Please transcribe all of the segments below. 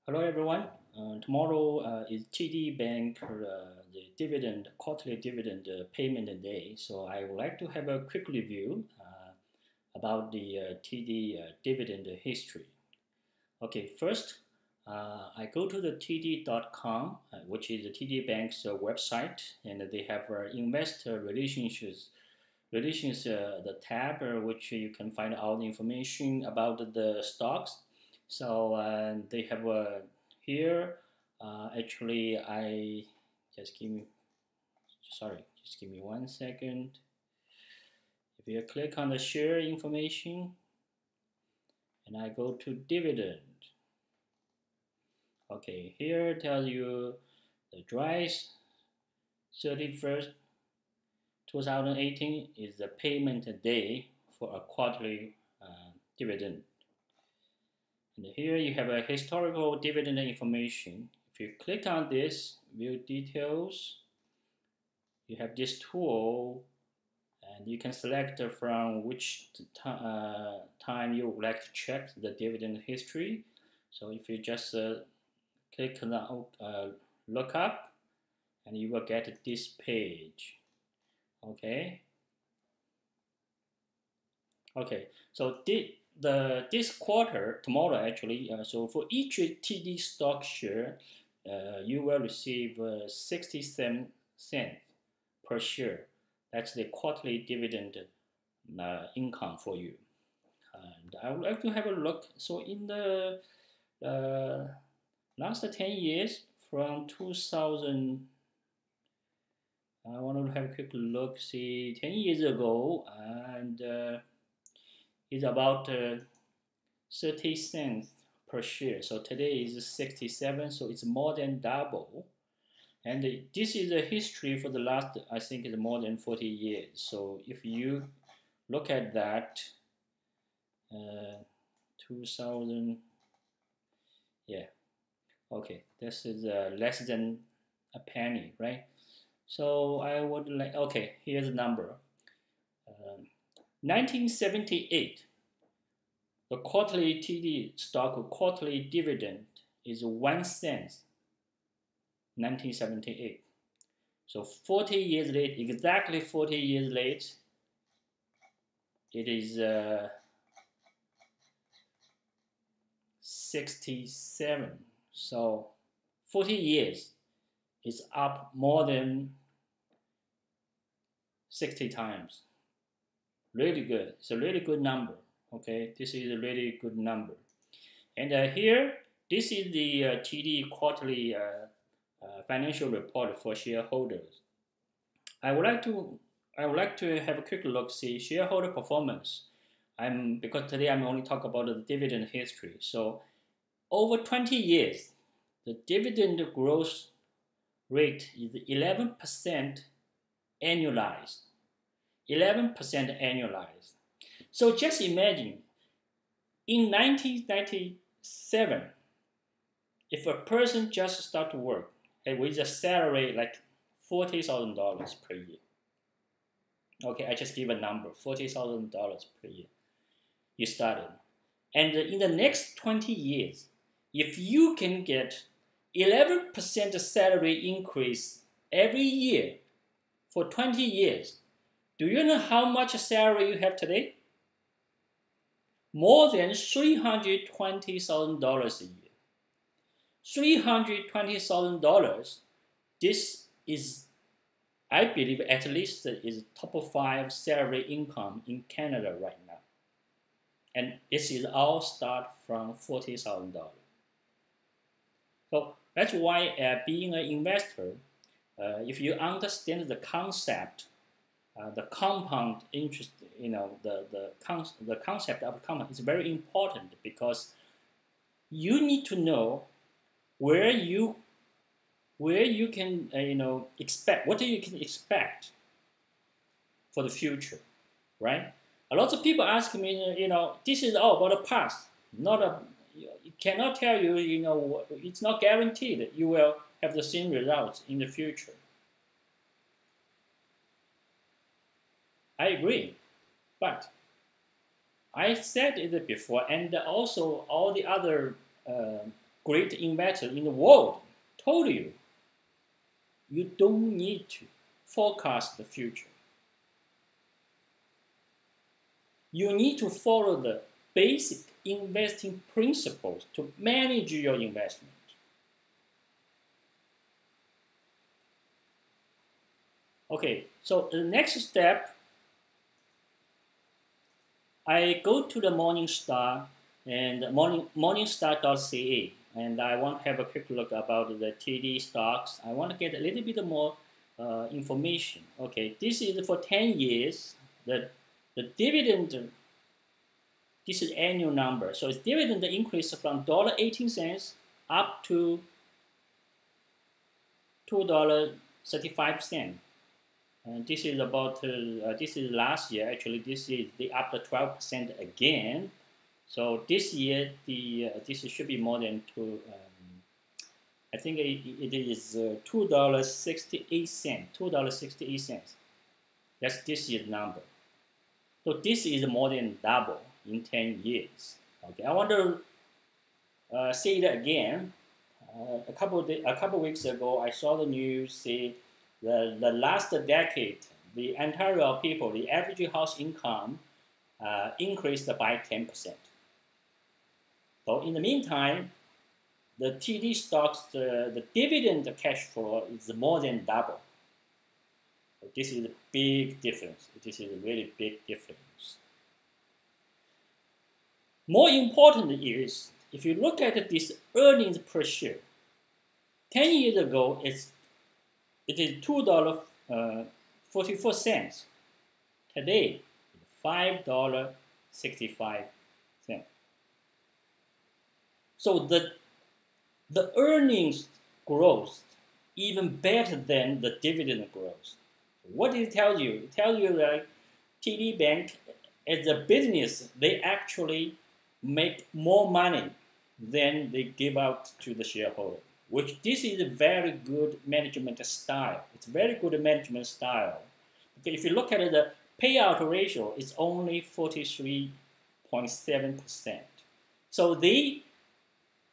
Hello everyone. Tomorrow is TD Bank the dividend quarterly dividend payment day. So I would like to have a quick review about the TD dividend history. Okay, first I go to the td.com, which is the TD Bank's website, and they have investor relations the tab which you can find all the information about the stocks. So they have here. Actually, I just give me just give me 1 second. If you click on the share information and I go to dividend, okay, here it tells you the July 31st 2018 is the payment day for a quarterly dividend. And here you have a historical dividend information. If you click on this, view details, you have this tool and you can select from which time you would like to check the dividend history. So if you just click on look up, and you will get this page. Okay. So this quarter, tomorrow actually, so for each TD stock share, you will receive 67 cents per share. That's the quarterly dividend income for you. And I would like to have a look. So in the last 10 years, from 2000, I want to have a quick look, see 10 years ago, and it's about 30 cents per share. So today is 67, so it's more than double. And this is a history for the last, I think, is more than 40 years. So if you look at that, 2000, yeah, okay, this is less than a penny, right? So I would like, okay, here's the number. 1978, the quarterly TD stock quarterly dividend is 1 cent. 1978. So 40 years late, exactly 40 years late, it is 67. So 40 years is up more than 60 times. Really good. It's a really good number. Okay, this is a really good number. And here, this is the TD quarterly financial report for shareholders. I would like to have a quick look, see shareholder performance. Because today I'm only talking about the dividend history. So over 20 years, the dividend growth rate is 11% annualized. 11% annualized. So just imagine, in 1997, if a person just start to work with a salary like $40,000 per year. Okay, I just give a number, $40,000 per year. You started. And in the next 20 years, if you can get 11% salary increase every year for 20 years, do you know how much salary you have today? More than $320,000 a year. $320,000, this is, I believe, at least is top 5 salary income in Canada right now. And this is all start from $40,000. So that's why being an investor, if you understand the concept, the compound interest, the concept of compound is very important, because you need to know where you can expect, what you can expect for the future, right? A lot of people ask me, this is all about the past, it cannot tell you, it's not guaranteed that you will have the same results in the future. I agree, but I said it before, and also all the other great investor in the world told you, you don't need to forecast the future. You need to follow the basic investing principles to manage your investment. Okay, so the next step, I go to the Morningstar and morningstar.ca, and I want to have a quick look about the TD stocks. I want to get a little bit more information. Okay, this is for 10 years. The dividend, this is annual number. So its dividend increased from $1.18 up to $2.35. And this is about, this is last year. Actually, this is up to 12% again. So this year, this should be more than I think it is $2.68. $2.68. That's this year's number. So this is more than double in 10 years. Okay, I want to say that again. A couple weeks ago, I saw the news say the last decade, the Ontario people, the average house income increased by 10%. So in the meantime, the TD stocks, the dividend cash flow is more than double. So this is a big difference. This is a really big difference. More important is, if you look at this earnings per share, 10 years ago, it is $2.44. Today, $5.65. So the earnings growth even better than the dividend growth. What did it tell you? It tells you that TD Bank, as a business, they actually make more money than they give out to the shareholder, which this is a very good management style. It's a very good management style. Okay, if you look at it, the payout ratio is only 43.7%. So the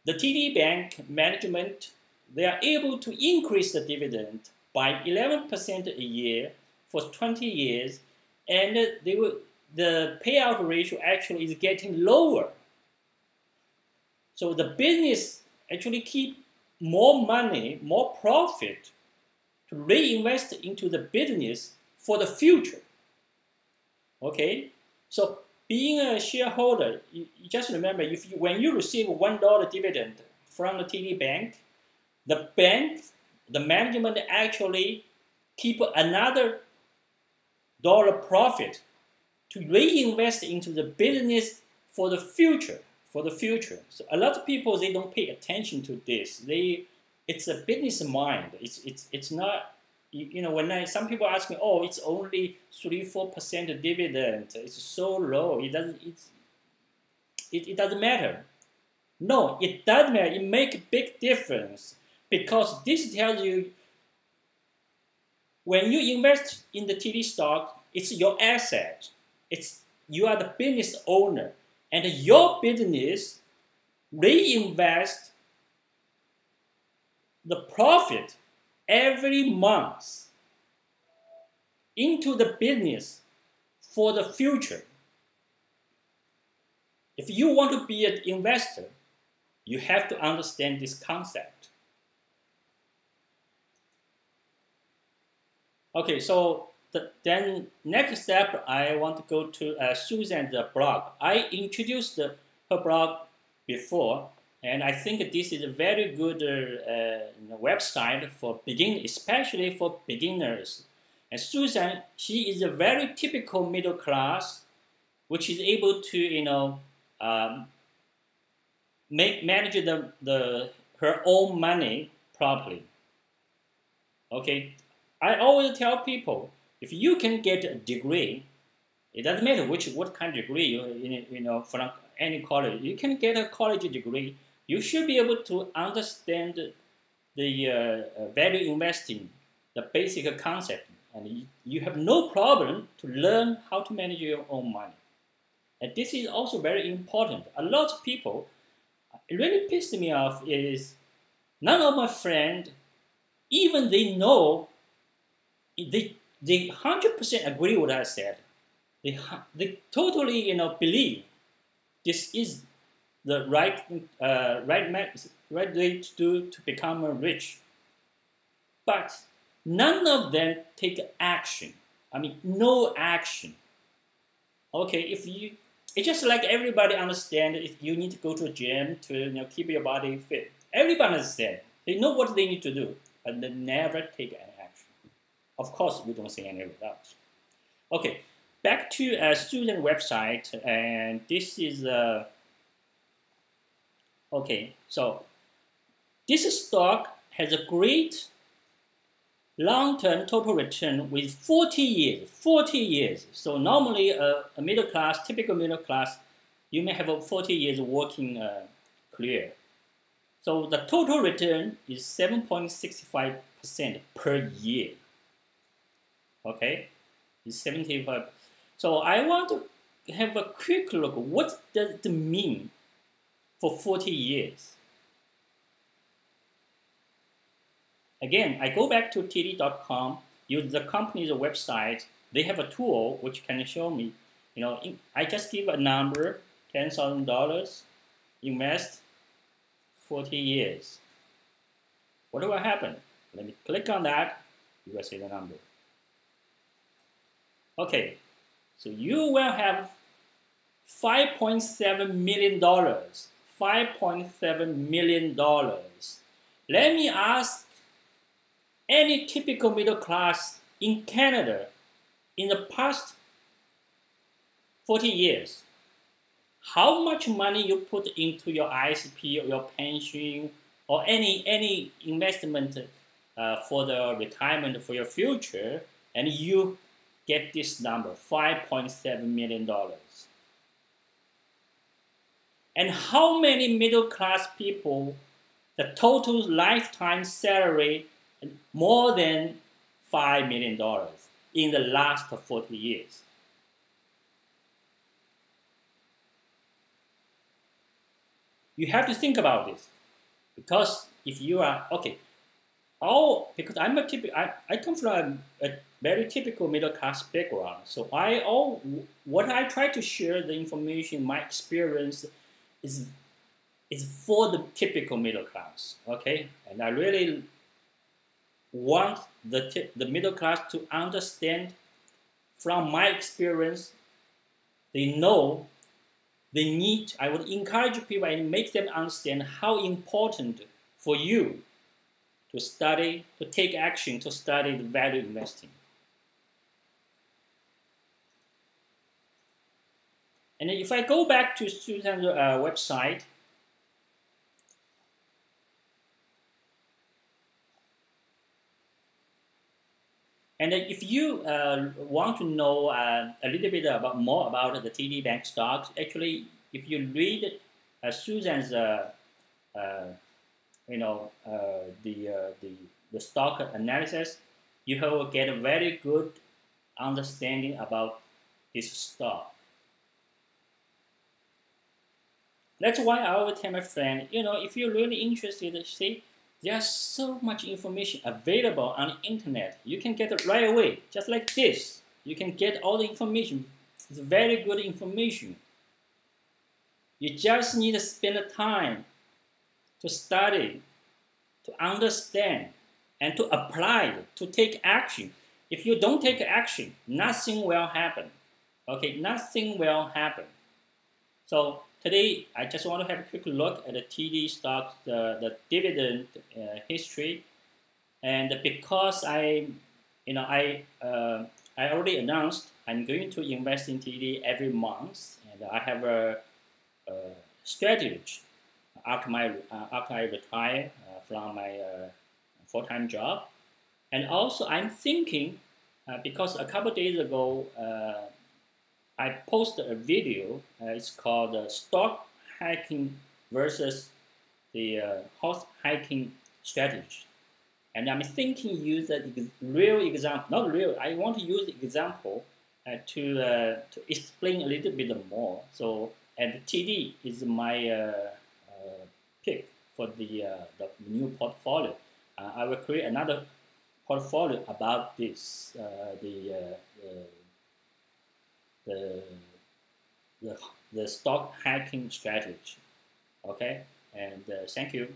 TD Bank management, they are able to increase the dividend by 11% a year for 20 years, and the payout ratio actually is getting lower. So the business actually keep more money, more profit to reinvest into the business for the future. Okay, so being a shareholder, you just remember, when you receive $1 dividend from the TD Bank, the management actually keep another dollar profit to reinvest into the business for the future. So a lot of people, they don't pay attention to this. It's a business mind. It's not. When some people ask me, oh, it's only 3-4% dividend. It's so low. It doesn't matter. No, it does matter. It makes a big difference, because this tells you when you invest in the TD stock, it's your asset. You are the business owner, and your business reinvest the profit every month into the business for the future. If you want to be an investor, you have to understand this concept. Okay, so then next step, I want to go to Susan's blog. I introduced her blog before, and I think this is a very good website for beginners, especially for beginners. And Susan, she is a very typical middle class, which is able to manage her own money properly. Okay, I always tell people, if you can get a degree, it doesn't matter what kind of degree from any college. You can get a college degree. You should be able to understand the value investing, the basic concept, and you have no problem to learn how to manage your own money. And this is also very important. A lot of people, it really pissed me off is none of my friends, even they know, they 100% agree with what I said. They totally believe this is the right way to become rich. But none of them take action. I mean, no action. Okay, it's just like everybody understand if you need to go to a gym to keep your body fit. Everybody understand. They know what they need to do, but they never take any action. Of course, we don't see any results. Okay, back to a student website, and this is okay. So this stock has a great long-term total return with 40 years. 40 years. So normally a middle class, typical middle class, you may have a 40 years working career. So the total return is 7.65% per year. Okay, it's 75. So I want to have a quick look. What does it mean for 40 years? Again, I go back to td.com, use the company's website. They have a tool which can show me, I just give a number, $10,000, invest 40 years. What will happen? Let me click on that. You will see the number. Okay, so you will have $5.7 million. $5.7 million. Let me ask any typical middle class in Canada in the past 40 years, how much money you put into your ISP or your pension or any investment for the retirement for your future, and you get this number, $5.7 million. And how many middle class people, the total lifetime salary more than $5 million in the last 40 years? You have to think about this, because if you are, okay, because I come from a very typical middle class background, so what I try to share the information, my experience is for the typical middle class, okay? And I really want the middle class to understand from my experience. They know they need, I would encourage people and make them understand how important for you to study, to take action, to study the value investing. And if I go back to student website, and if you want to know a little bit more about the TD Bank stocks, actually, if you read Susan's, the stock analysis, you will get a very good understanding about this stock. That's why I always tell my friend, if you're really interested, see, there's so much information available on the internet. You can get it right away, just like this. You can get all the information. It's very good information. You just need to spend the time to study, to understand, and to apply, to take action. If you don't take action, nothing will happen. Okay, nothing will happen. So today, I just want to have a quick look at the TD stocks, the dividend history, and because I already announced I'm going to invest in TD every month, and I have a strategy after I retire from my full-time job, and also I'm thinking because a couple days ago. I posted a video. It's called "Stock Hiking versus the Horse Hiking Strategy," and I'm thinking use a real example. Not real. I want to use the example to explain a little bit more. So, and TD is my pick for the new portfolio. I will create another portfolio about this, the, the stock hacking strategy. Okay, and thank you.